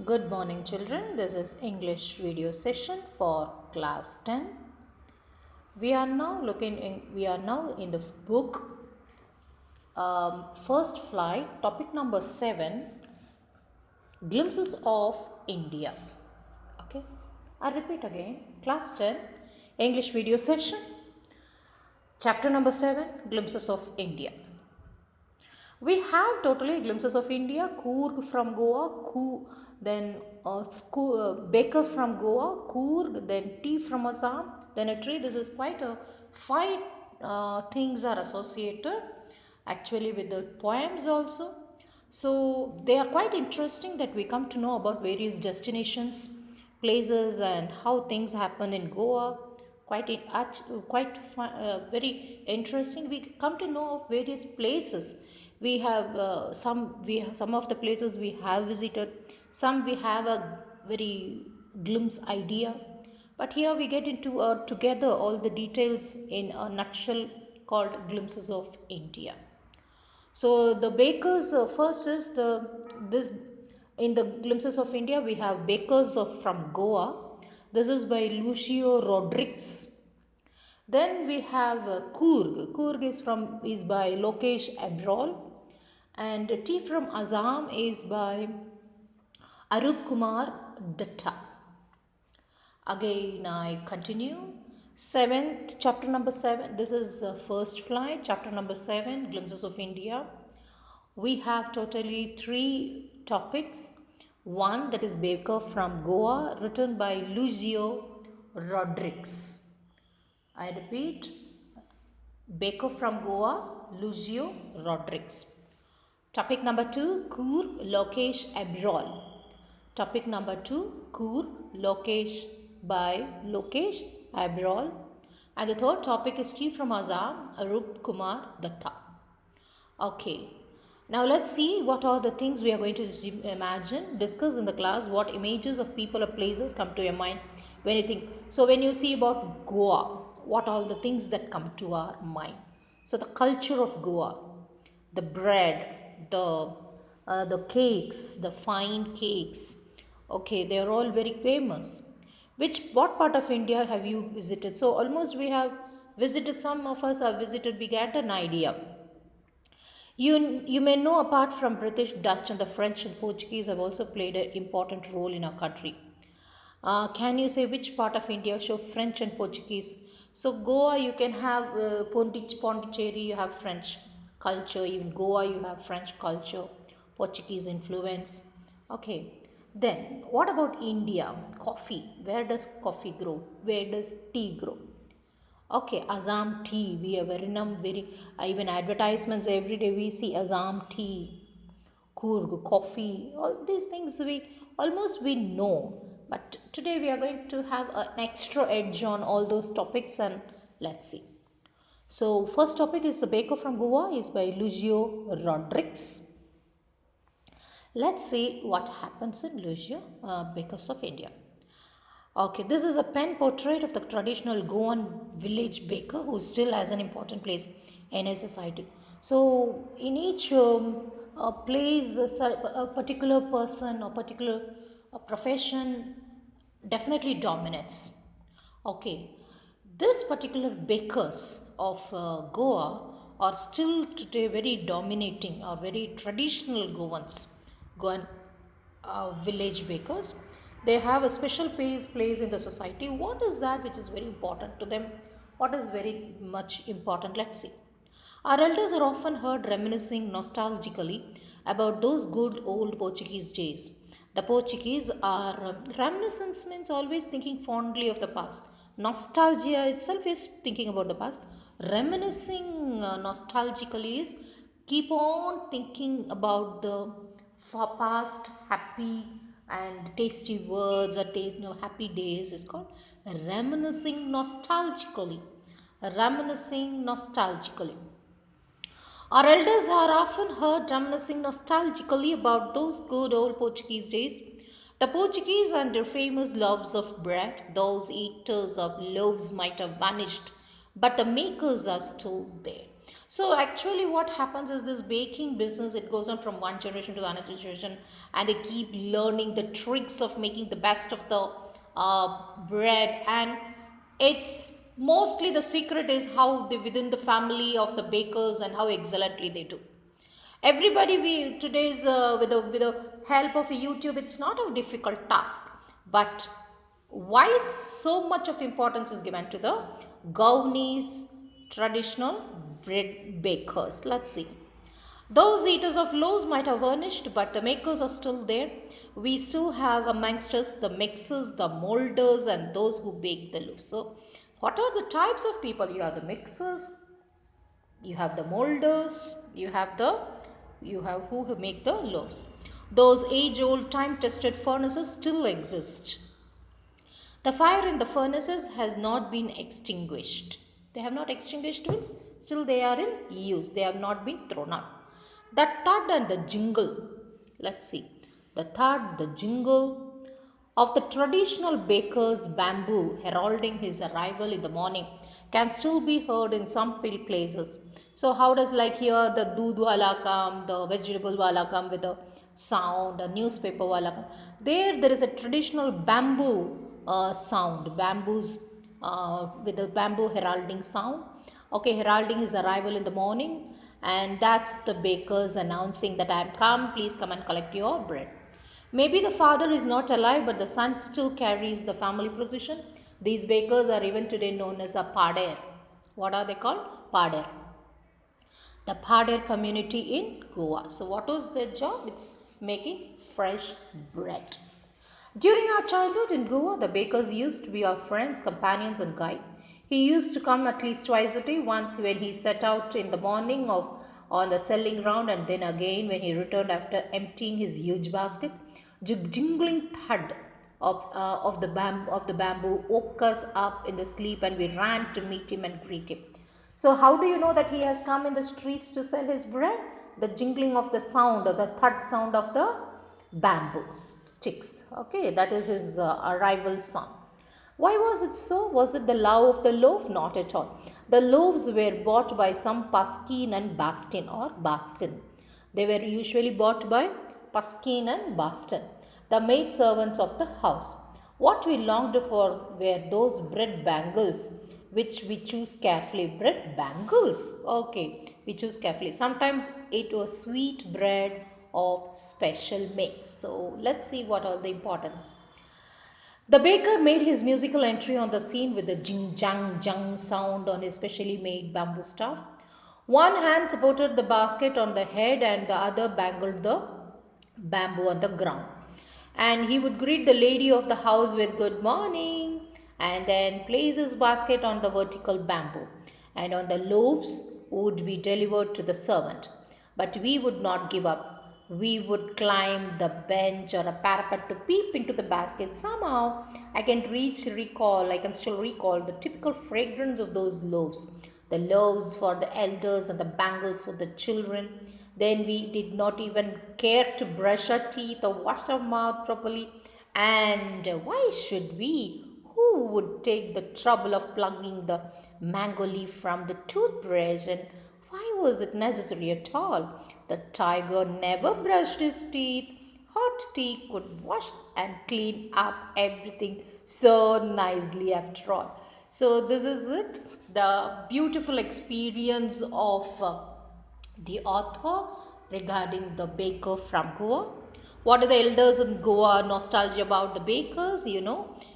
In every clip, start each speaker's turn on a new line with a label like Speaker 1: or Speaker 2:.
Speaker 1: Good morning, children. This is English video session for class 10. We are now in the book First Flight, topic number 7, Glimpses of India. Okay, I repeat again, class 10, English video session, chapter number 7, Glimpses of India. We have totally glimpses of India, Coorg from Goa, then Baker from Goa, Coorg, then tea from Assam, then a tree. This is quite a five things are associated actually with the poems also. So they are quite interesting that we come to know about various destinations, places, and how things happen in Goa. Very interesting. We come to know of various places. We have some of the places we have visited. Some we have a very glimpse idea. But here we get into together all the details in a nutshell called Glimpses of India. So the bakers first is the this in the Glimpses of India we have bakers of from Goa. This is by Lucio Rodriguez. Then we have Coorg. Coorg is by Lokesh Abrol, and tea from Assam is by Arup Kumar Datta. Again, I continue. Seventh, chapter number 7. This is First Flight, chapter number 7, Glimpses of India. We have totally 3 topics. One, that is Baker from Goa, written by Lucio Rodriguez. I repeat, Baker from Goa, Lucio Rodriguez. Topic number 2, Coorg, Lokesh Abrol. Topic number 2, Coorg, Lokesh by Lokesh Abrol. And the third topic is Tea from Assam, Arup Kumar Datta. Okay. Now let's see what are the things we are going to imagine, discuss in the class, what images of people or places come to your mind when you think. So when you see about Goa, what are the things that come to our mind? So the culture of Goa, the bread, the cakes, the fine cakes. Okay, they are all very famous. What part of India have you visited? So almost we have visited, some of us have visited, we get an idea. You may know apart from British, Dutch, and the French and Portuguese have also played an important role in our country. Can you say which part of India show French and Portuguese? So Goa, you can have Pondicherry, you have French culture. Even Goa, you have French culture, Portuguese influence. Okay. Then what about India? Coffee. Where does coffee grow? Where does tea grow? Okay, Assam tea. We have very even advertisements every day. We see Assam tea, Coorg coffee. All these things we know. But today we are going to have an extra edge on all those topics, and let's see. So first topic is the baker from Goa is by Lucio Rodriguez. Let's see what happens in Lucio, Bakers of India. Okay, this is a pen portrait of the traditional Goan village baker who still has an important place in a society. So, in each place, a particular person or particular profession definitely dominates. Okay, this particular bakers of Goa are still today very dominating or very traditional Goan village bakers. They have a special place in the society. What is that which is very important to them? What is very much important? Let's see. Our elders are often heard reminiscing nostalgically about those good old Portuguese days. The Portuguese are reminiscence means always thinking fondly of the past. Nostalgia itself is thinking about the past. Reminiscing nostalgically is keep on thinking about the past happy and tasty words or happy days is called reminiscing nostalgically. Reminiscing nostalgically. Our elders are often heard reminiscing nostalgically about those good old Portuguese days. The Portuguese and their famous loves of bread, those eaters of loaves might have vanished, but the makers are still there. So actually what happens is this baking business, it goes on from one generation to another generation, and they keep learning the tricks of making the best of the bread. And it's mostly the secret is how they within the family of the bakers and how excellently they do. Everybody we today's with the help of YouTube, it's not a difficult task. But why so much of importance is given to the Gownese traditional bread bakers? Let's see. Those eaters of loaves might have vanished, but the makers are still there. We still have amongst us the mixers, the molders, and those who bake the loaves. So what are the types of people? You have the mixers, you have the molders, you have who make the loaves. Those age old time tested furnaces still exist. The fire in the furnaces has not been extinguished. They have not extinguished means still they are in use, they have not been thrown out. The thud and the jingle, let's see, the thud, the jingle of the traditional baker's bamboo heralding his arrival in the morning can still be heard in some places. So how does, like here the doodh wala come, the vegetable wala come with a sound, a newspaper wala come. There is a traditional bamboo sound, bamboos with a bamboo heralding sound. Okay, heralding his arrival in the morning, and that's the bakers announcing that I am come, please come and collect your bread. Maybe the father is not alive, but the son still carries the family procession. These bakers are even today known as a pader. What are they called? Pader. The pader community in Goa. So, what was their job? It's making fresh bread. During our childhood in Goa, the bakers used to be our friends, companions, and guide. He used to come at least twice a day, once when he set out in the morning on the selling round, and then again when he returned after emptying his huge basket. Jingling thud of the bamboo woke us up in the sleep, and we ran to meet him and greet him. So, how do you know that he has come in the streets to sell his bread? The jingling of the sound, or the thud sound of the bamboo sticks. Okay, that is his arrival sound. Why was it so? Was it the love of the loaf? Not at all. The loaves were bought by some Paskin and Bastin or Bastin. They were usually bought by Paskin and Bastin, the maid servants of the house. What we longed for were those bread bangles, which we choose carefully. Bread bangles. Okay, we choose carefully. Sometimes it was sweet bread of special make. So let's see what are the importance. The baker made his musical entry on the scene with the jing jang jang sound on his specially made bamboo staff. One hand supported the basket on the head and the other bangled the bamboo on the ground. And he would greet the lady of the house with good morning, and then place his basket on the vertical bamboo, and on the loaves would be delivered to the servant. But we would not give up. We would climb the bench or a parapet to peep into the basket. Somehow I can still recall the typical fragrance of those loaves. The loaves for the elders and the bangles for the children. Then we did not even care to brush our teeth or wash our mouth properly. And why should we? Who would take the trouble of plugging the mango leaf from the toothbrush, and why was it necessary at all? The tiger never brushed his teeth. Hot tea could wash and clean up everything so nicely after all. So, this is it, the beautiful experience of the author regarding the baker from Goa. What are the elders in Goa nostalgia about the bakers?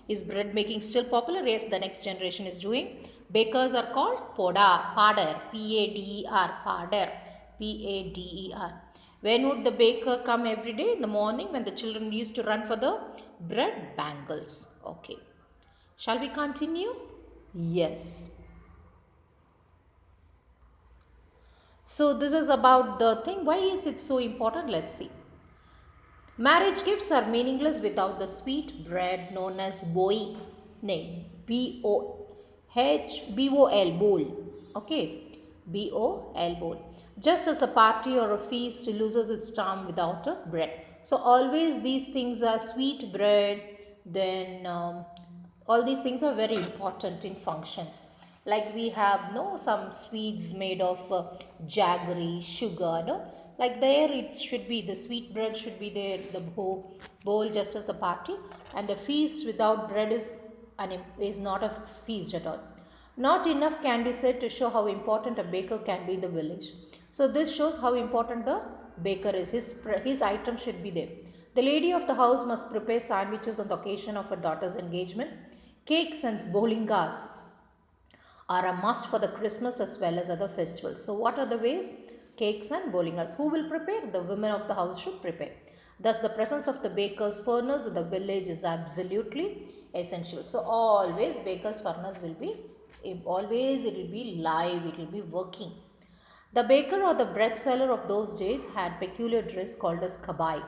Speaker 1: Is bread making still popular? Yes, the next generation is doing. Bakers are called pader, P-A-D-E-R, pader, P-A-D-E-R. When would the baker come? Every day in the morning when the children used to run for the bread bangles. Okay. Shall we continue? Yes. So this is about the thing. Why is it so important? Let's see. Marriage gifts are meaningless without the sweet bread known as boi, name B-O-H-B-O-L, bowl. Okay, B-O-L, bowl. Just as a party or a feast loses its charm without a bread. So always these things are sweet bread. Then all these things are very important in functions. Like we have no some sweets made of jaggery, sugar, no? Like there it should be the sweet bread should be there, the bowl just as the party, and the feast without bread is not a feast at all. Not enough can be said to show how important a baker can be in the village. So this shows how important the baker is. His item should be there. The lady of the house must prepare sandwiches on the occasion of her daughter's engagement. Cakes and bowlingas are a must for the Christmas as well as other festivals. So what are the ways? Cakes and bowlingas. Who will prepare? The women of the house should prepare. Thus the presence of the baker's furnace in the village is absolutely essential. So always baker's furnace will be, always it will be live, it will be working. The baker or the bread seller of those days had peculiar dress called as kabai.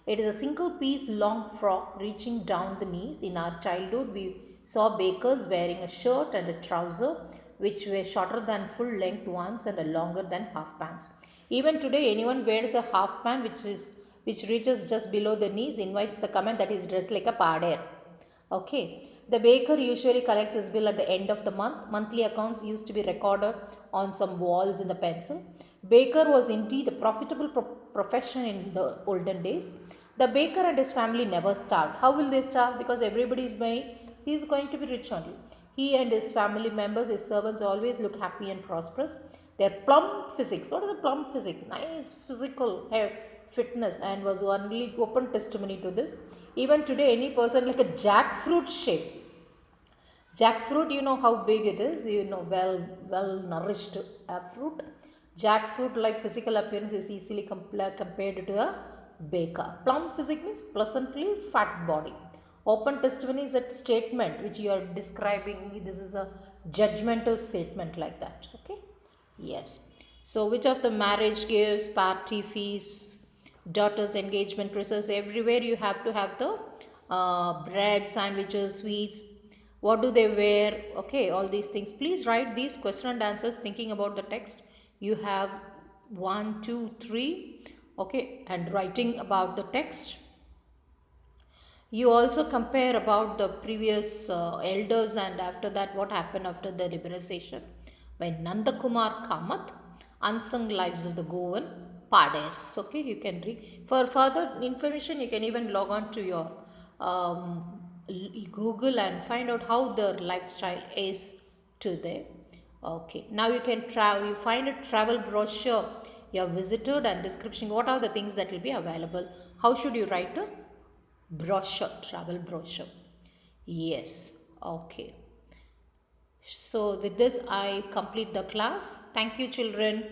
Speaker 1: It is a single piece long frock reaching down the knees. In our childhood, we saw bakers wearing a shirt and a trouser which were shorter than full length ones and longer than half pants. Even today, anyone wears a half pant which reaches just below the knees invites the comment that is dressed like a pader. Okay. The baker usually collects his bill at the end of the month. Monthly accounts used to be recorded on some walls in the pencil. Baker was indeed a profitable profession in the olden days. The baker and his family never starved. How will they starve? Because everybody is buying, he is going to be rich only. He and his family members, his servants always look happy and prosperous. Their plump physics. What is the plump physics? Nice physical hair fitness and was only open testimony to this. Even today, any person like a jackfruit shape. Jackfruit, you know how big it is, you know, well nourished fruit. Jackfruit, like physical appearance, is easily compared to a baker. Plump physique means pleasantly fat body. Open testimony is a statement which you are describing. This is a judgmental statement like that. Okay. Yes. So, which of the marriage gifts, party fees, daughter's engagement dresses, everywhere you have to have the bread, sandwiches, sweets. What do they wear? Okay, all these things. Please write these question and answers thinking about the text. You have one, two, three. Okay, and writing about the text. You also compare about the previous elders and after that what happened after the liberalization by Nandakumar Kamath, Unsung Lives of the Goan Paders. Okay, you can read. For further information, you can even log on to your Google and find out how their lifestyle is today. Okay, now you can travel. You find a travel brochure you have visited and description. What are the things that will be available? How should you write a brochure, travel brochure? Yes. Okay, so with this I complete the class. Thank you, children.